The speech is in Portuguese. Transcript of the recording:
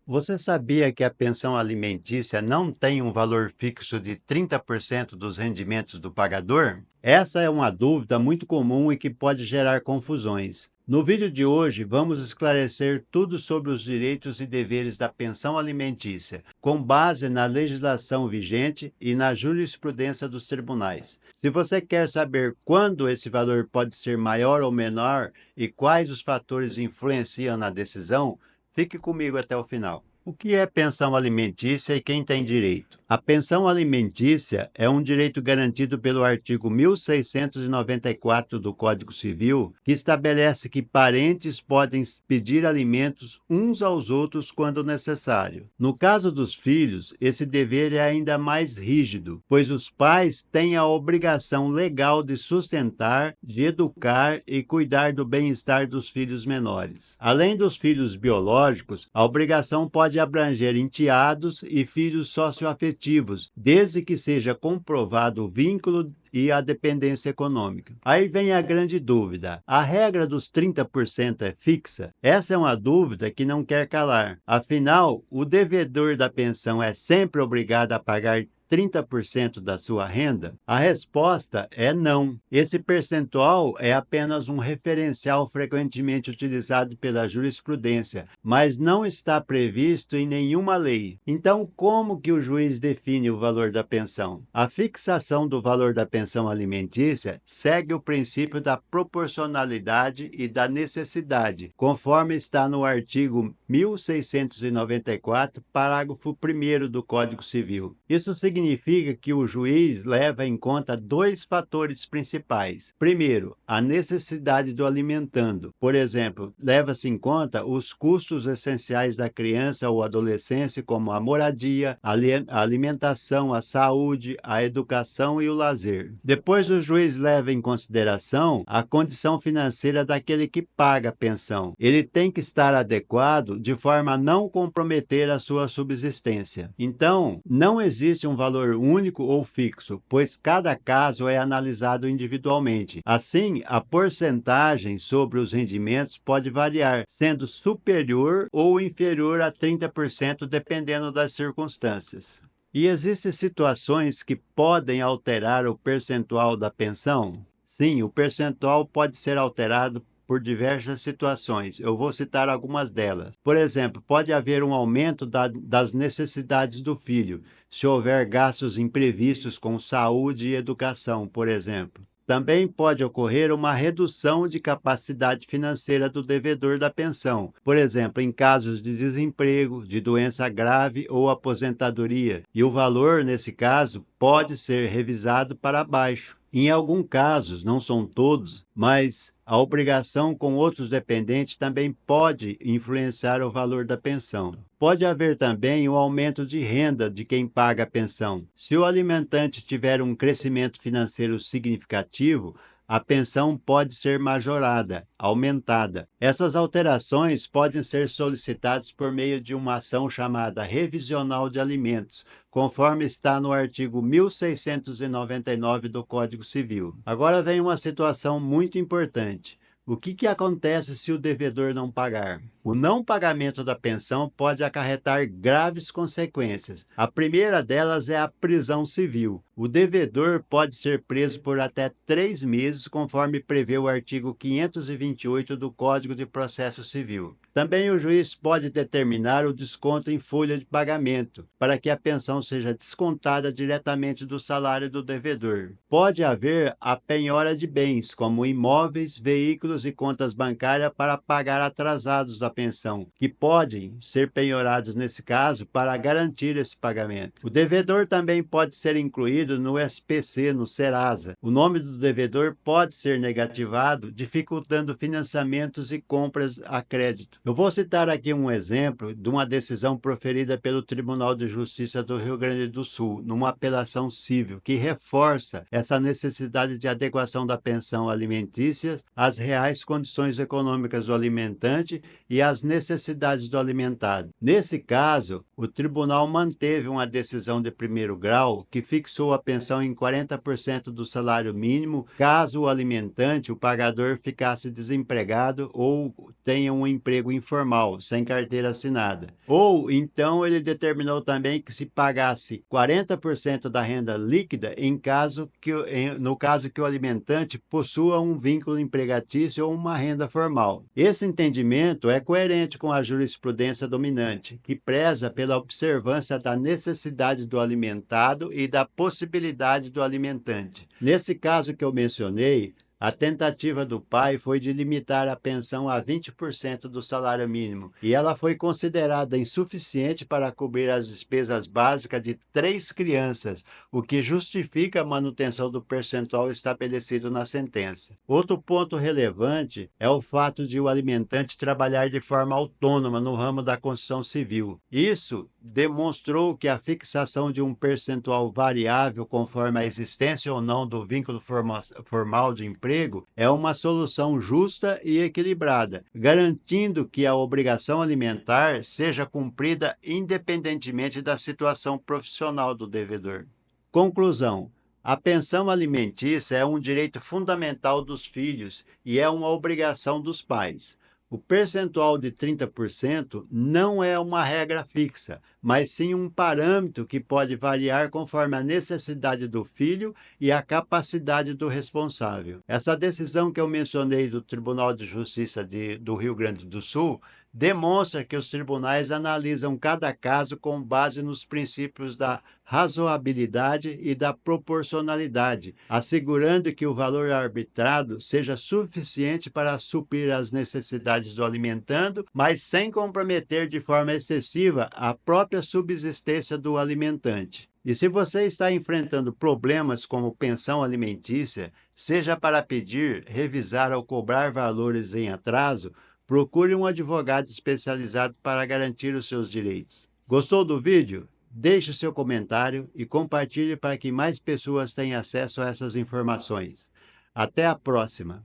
Você sabia que a pensão alimentícia não tem um valor fixo de 30% dos rendimentos do pagador? Essa é uma dúvida muito comum e que pode gerar confusões. No vídeo de hoje, vamos esclarecer tudo sobre os direitos e deveres da pensão alimentícia, com base na legislação vigente e na jurisprudência dos tribunais. Se você quer saber quando esse valor pode ser maior ou menor e quais os fatores influenciam na decisão, fique comigo até o final. O que é pensão alimentícia e quem tem direito? A pensão alimentícia é um direito garantido pelo artigo 1694 do Código Civil, que estabelece que parentes podem pedir alimentos uns aos outros quando necessário. No caso dos filhos, esse dever é ainda mais rígido, pois os pais têm a obrigação legal de sustentar, de educar e cuidar do bem-estar dos filhos menores. Além dos filhos biológicos, a obrigação pode abranger enteados e filhos socioafetivos, desde que seja comprovado o vínculo e a dependência econômica. Aí vem a grande dúvida: a regra dos 30% é fixa? Essa é uma dúvida que não quer calar. Afinal, o devedor da pensão é sempre obrigado a pagar 30% da sua renda? A resposta é não. Esse percentual é apenas um referencial frequentemente utilizado pela jurisprudência, mas não está previsto em nenhuma lei. Então, como que o juiz define o valor da pensão? A fixação do valor da pensão alimentícia segue o princípio da proporcionalidade e da necessidade, conforme está no artigo 1694, parágrafo 1º do Código Civil. Isso significa que o juiz leva em conta dois fatores principais. Primeiro, a necessidade do alimentando. Por exemplo, leva-se em conta os custos essenciais da criança ou adolescência, como a moradia, a alimentação, a saúde, a educação e o lazer. Depois, o juiz leva em consideração a condição financeira daquele que paga a pensão. Ele tem que estar adequado de forma a não comprometer a sua subsistência. Então, não existe um valor único ou fixo, pois cada caso é analisado individualmente. Assim, a porcentagem sobre os rendimentos pode variar, sendo superior ou inferior a 30%, dependendo das circunstâncias. E existem situações que podem alterar o percentual da pensão? Sim, o percentual pode ser alterado por diversas situações. Eu vou citar algumas delas. Por exemplo, pode haver um aumento das necessidades do filho, se houver gastos imprevistos com saúde e educação, por exemplo. Também pode ocorrer uma redução de capacidade financeira do devedor da pensão, por exemplo, em casos de desemprego, de doença grave ou aposentadoria, e o valor, nesse caso, pode ser revisado para baixo. Em alguns casos, não são todos, mas a obrigação com outros dependentes também pode influenciar o valor da pensão. Pode haver também o aumento de renda de quem paga a pensão. Se o alimentante tiver um crescimento financeiro significativo, a pensão pode ser majorada, aumentada. Essas alterações podem ser solicitadas por meio de uma ação chamada revisional de alimentos, conforme está no artigo 1699 do Código Civil. Agora vem uma situação muito importante. O que acontece se o devedor não pagar? O não pagamento da pensão pode acarretar graves consequências. A primeira delas é a prisão civil. O devedor pode ser preso por até 3 meses, conforme prevê o artigo 528 do Código de Processo Civil. Também o juiz pode determinar o desconto em folha de pagamento, para que a pensão seja descontada diretamente do salário do devedor. Pode haver a penhora de bens, como imóveis, veículos e contas bancárias para pagar atrasados da pensão, que podem ser penhorados nesse caso para garantir esse pagamento. O devedor também pode ser incluído no SPC, no Serasa. O nome do devedor pode ser negativado, dificultando financiamentos e compras a crédito. Eu vou citar aqui um exemplo de uma decisão proferida pelo Tribunal de Justiça do Rio Grande do Sul, numa apelação civil, que reforça essa necessidade de adequação da pensão alimentícia às reais condições econômicas do alimentante e as necessidades do alimentado. Nesse caso, o tribunal manteve uma decisão de primeiro grau que fixou a pensão em 40% do salário mínimo caso o alimentante, o pagador, ficasse desempregado ou tenha um emprego informal, sem carteira assinada. Ou, então, ele determinou também que se pagasse 40% da renda líquida no caso que o alimentante possua um vínculo empregatício ou uma renda formal. Esse entendimento é coerente com a jurisprudência dominante, que preza pela observância da necessidade do alimentado e da possibilidade do alimentante. Nesse caso que eu mencionei, a tentativa do pai foi de limitar a pensão a 20% do salário mínimo, e ela foi considerada insuficiente para cobrir as despesas básicas de 3 crianças, o que justifica a manutenção do percentual estabelecido na sentença. Outro ponto relevante é o fato de o alimentante trabalhar de forma autônoma no ramo da construção civil. Isso demonstrou que a fixação de um percentual variável conforme a existência ou não do vínculo formal de emprego é uma solução justa e equilibrada, garantindo que a obrigação alimentar seja cumprida independentemente da situação profissional do devedor. Conclusão: a pensão alimentícia é um direito fundamental dos filhos e é uma obrigação dos pais. O percentual de 30% não é uma regra fixa, mas sim um parâmetro que pode variar conforme a necessidade do filho e a capacidade do responsável. Essa decisão que eu mencionei do Tribunal de Justiça do Rio Grande do Sul demonstra que os tribunais analisam cada caso com base nos princípios da razoabilidade e da proporcionalidade, assegurando que o valor arbitrado seja suficiente para suprir as necessidades do alimentando, mas sem comprometer de forma excessiva a própria subsistência do alimentante. E se você está enfrentando problemas como pensão alimentícia, seja para pedir, revisar ou cobrar valores em atraso, procure um advogado especializado para garantir os seus direitos. Gostou do vídeo? Deixe seu comentário e compartilhe para que mais pessoas tenham acesso a essas informações. Até a próxima!